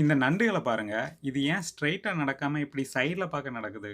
இந்த நண்டுகள பாருங்க. இது ஏன் ஸ்ட்ரெய்ட்டா நடக்காம இப்படி சைடுல பார்க்க நடக்குது?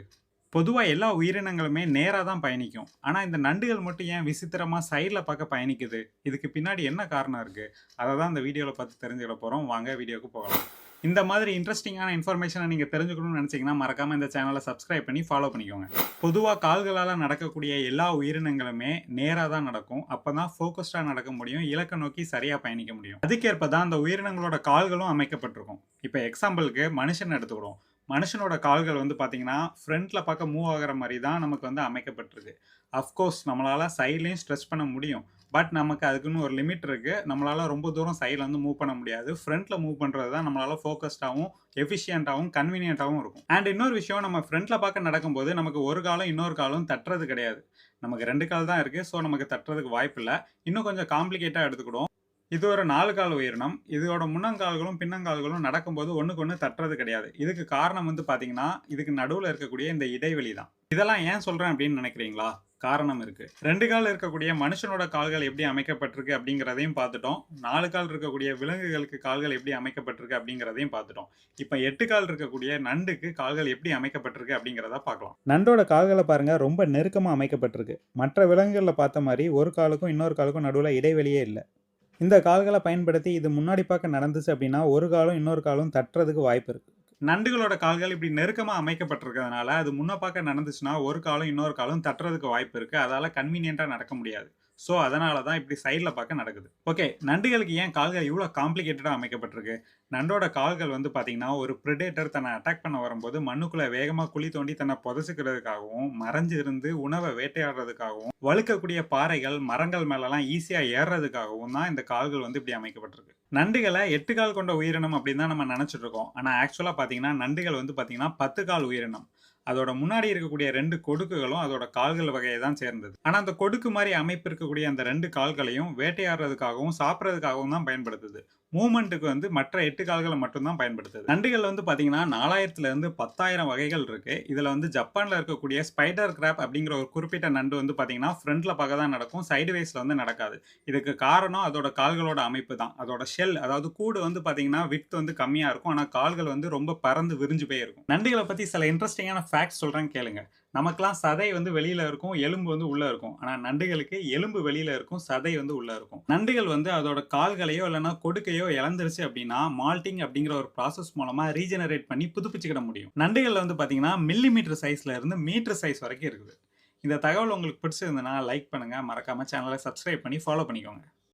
பொதுவா எல்லா உயிரினங்களுமே நேரா தான் பயணிக்கும். ஆனா இந்த நண்டுகள் மட்டும் ஏன் விசித்திரமா சைடுல பார்க்க பயணிக்குது? இதுக்கு பின்னாடி என்ன காரணம் இருக்கு? அத தான் இந்த வீடியோல பார்த்து தெரிஞ்சுக்க போறோம். வாங்க வீடியோக்கு போகலாம். இந்த மாதிரி இன்ட்ரஸ்டிங்கான இன்ஃபர்மேஷன நீங்க தெரிஞ்சுக்கணும்னு நினைச்சீங்கன்னா, மறக்காம இந்த சேனல சப்ஸ்கிரைப் பண்ணி ஃபாலோ பண்ணிக்கோங்க. பொதுவா கால்களால நடக்கக்கூடிய எல்லா உயிரினங்களுமே நேரா தான் நடக்கும். அப்பதான் ஃபோகஸ்டா நடக்க முடியும். இலக்க நோக்கி சரியா பயணிக்க முடியும். அதுக்கேற்ப தான் அந்த உயிரினங்களோட கால்களும் அமைக்கப்பட்டிருக்கும். இப்ப எக்ஸாம்பிள்க்கு மனுஷன எடுத்துக்கிடுவோம். மனுஷனோட கால்கள் வந்து பார்த்தீங்கன்னா, ஃப்ரண்ட்ல பார்க்க மூவ் ஆகுற மாரி தான் நமக்கு வந்து அமைக்கப்பட்டிருக்கு. அஃப்கோர்ஸ் நம்மளால சைட்லயும் ஸ்ட்ரெச் பண்ண முடியும். பட் நமக்கு அதுக்குன்னு ஒரு லிமிட் இருக்கு. நம்மளால ரொம்ப தூரம் சைட்ல வந்து மூவ் பண்ண முடியாது. ஃப்ரண்ட்ல மூவ் பண்றது தான் நம்மளால ஃபோகஸ்டாவும், எஃபிஷியன்ட்டாவும், கன்வீனியன்ட்டாவும் இருக்கும். அண்ட் இன்னொரு விஷயம் நம்ம ஃப்ரண்ட்ல பார்க்க நடக்கும்போது நமக்கு ஒரு காலும், இன்னொரு காலும் தட்டுறது கிடையாது. நமக்கு 2 கால் தான் இருக்கு. ஸோ நமக்கு தட்டுறதுக்கு வாய்ப்பில்ல. இன்னும் கொஞ்சம் காம்ப்ளிகேட்டா எடுத்துக்கிடுவோம். இது ஒரு 4 கால் உயிரினம். இதோட முன்னங்கால்களும், பின்னங்கால்களும் நடக்கும்போது ஒண்ணுக்கு ஒண்ணு தட்டுறது கிடையாது. இதுக்கு காரணம் வந்து பார்த்தீங்கன்னா, இதுக்கு நடுவுல இருக்கக்கூடிய இந்த இடைவெளி தான். இதெல்லாம் ஏன் சொல்றேன் அப்படின்னு நினைக்கிறீங்களா? காரணம் இருக்கு. 2 கால் இருக்கக்கூடிய மனுஷனோட கால்கள் எப்படி அமைக்கப்பட்டிருக்கு அப்படிங்கிறதையும் பார்த்துட்டோம். 4 கால் இருக்கக்கூடிய விலங்குகளுக்கு கால்கள் எப்படி அமைக்கப்பட்டிருக்கு அப்படிங்கிறதையும் பார்த்துட்டோம். இப்ப 8 கால் இருக்கக்கூடிய நண்டுக்கு கால்கள் எப்படி அமைக்கப்பட்டிருக்கு அப்படிங்கிறத பார்க்கலாம். நண்டோட கால்கள பாருங்க ரொம்ப நெருக்கமா அமைக்கப்பட்டிருக்கு. மற்ற விலங்குகள்ல பார்த்த மாரி ஒரு காலுக்கும் இன்னொரு காலுக்கும் நடுவுல இடைவெளியே இல்ல. இந்த கால்கள பயன்படுத்தி இது முன்னாடி பார்க்க நடந்துச்சு அப்படின்னா, ஒரு காலும் இன்னொரு காலும் தட்டுறதுக்கு வாய்ப்பு இருக்கு. நண்டுகளோட கால்கள் இப்படி நெருக்கமா அமைக்கப்பட்டிருக்கிறதுனால, அது முன்ன பார்க்க நடந்துச்சுன்னா, ஒரு காலும் இன்னொரு காலும் தட்டுறதுக்கு வாய்ப்பு இருக்கு. அதால கன்வீனியன்ட்டா நடக்க முடியாது. ஸோ, அதனால தான் இப்படி சைட்ல பார்க்க நடக்குது. ஓகே, நண்டுகளுக்கு ஏன் கால்கள் இவ்ளோ காம்ப்ளிகேட்டடா அமைக்கப்பட்டிருக்கு? நண்டோட கால்கள் வந்து பார்த்தீங்கன்னா, ஒரு பிரெடேட்டர் தன்னை அட்டாக் பண்ண வரும்போது, மண்ணுக்குள்ள வேகமா குழி தோண்டி தன்னை புதைச்சுக்கிறதுக்காகவும், மறைஞ்சு இருந்து உணவ வேட்டையாடுறதுக்காகவும், வழுக்கக்கூடிய பாறைகள், மரங்கள் மேலலாம் ஈஸியா ஏறுறதுக்காகவும் தான் இந்த கால்கள் வந்து இப்படி அமைக்கப்பட்டிருக்கு. நண்டுகள 8 கால் கொண்ட உயிரினம் அப்படின்னு தான் நம்ம நெனச்சுட்டு இருக்கோம். ஆனா ஆக்சுவலா பார்த்தீங்கன்னா, நண்டுகள் வந்து பார்த்தீங்கன்னா 10 கால் உயிரினம். அதோட முன்னாடி இருக்கக்கூடிய 2 கொடுக்குகளும் அதோட கால்கள் வகையை தான் சேர்ந்தது. ஆனா அந்த கொடுக்கு மாரி அமைப்பு இருக்கக்கூடிய அந்த 2 கால்களையும் வேட்டையாடுறதுக்காகவும், சாப்பிடுறதுக்காகவும் தான் பயன்படுத்துது. மூவ்மென்ட்க்கு வந்து மற்ற 8 கால்கள மட்டும் தான் பயன்படுத்துது. நண்டுகள் வந்து பார்த்தீங்கன்னா 4000ல இருந்து 10,000 வகைகள் இருக்கு. இதுல வந்து ஜப்பான்ல இருக்கக்கூடிய ஸ்பைடர் கிராப் அப்படிங்கிற ஒரு குறிப்பிட்ட நண்டு வந்து பார்த்தீங்கன்னா, ஃப்ரண்ட்ல பார்க்க தான் நடக்கும். சைடு வேஸ்ல வந்து நடக்காது. இதுக்கு காரணம் அதோட கால்களோட அமைப்பு தான். அதோட ஷெல் அதாவது கூடு வந்து பார்த்தீங்கன்னா, விட்த் வந்து கம்மியா இருக்கும். ஆனா கால்கள் வந்து ரொம்ப பறந்து விரிஞ்சு போய் இருக்கும். நண்டுகள பத்தி சில இன்ட்ரஸ்டிங்கான ஃபேக்ட்ஸ் சொல்றேன் கேளுங்க. நமக்கெல்லாம் சதை வந்து வெளியில இருக்கும், எலும்பு வந்து உள்ள இருக்கும். ஆனா நண்டுகளுக்கு எலும்பு வெளியில இருக்கும், சதை வந்து உள்ள இருக்கும். நண்டுகள் வந்து அதோட கால்களையோ இல்லன்னா கொடுக்கையோ இழந்துருச்சு அப்படின்னா, மால்ட்டிங் அப்படிங்கிற ஒரு ப்ராசஸ் மூலமா ரீஜெனரேட் பண்ணி புதுப்பிச்சுக்கிட முடியும். நண்டுகள்ல வந்து பார்த்தீங்கன்னா, மில்லிமீட்டர் சைஸ்ல இருந்து மீட்டர் சைஸ் வரைக்கும் இருக்குது. இந்த தகவல் உங்களுக்கு பிடிச்சிருந்ததுன்னா லைக் பண்ணுங்க. மறக்காம சேனல சப்ஸ்கிரைப் பண்ணி ஃபாலோ பண்ணிக்கோங்க.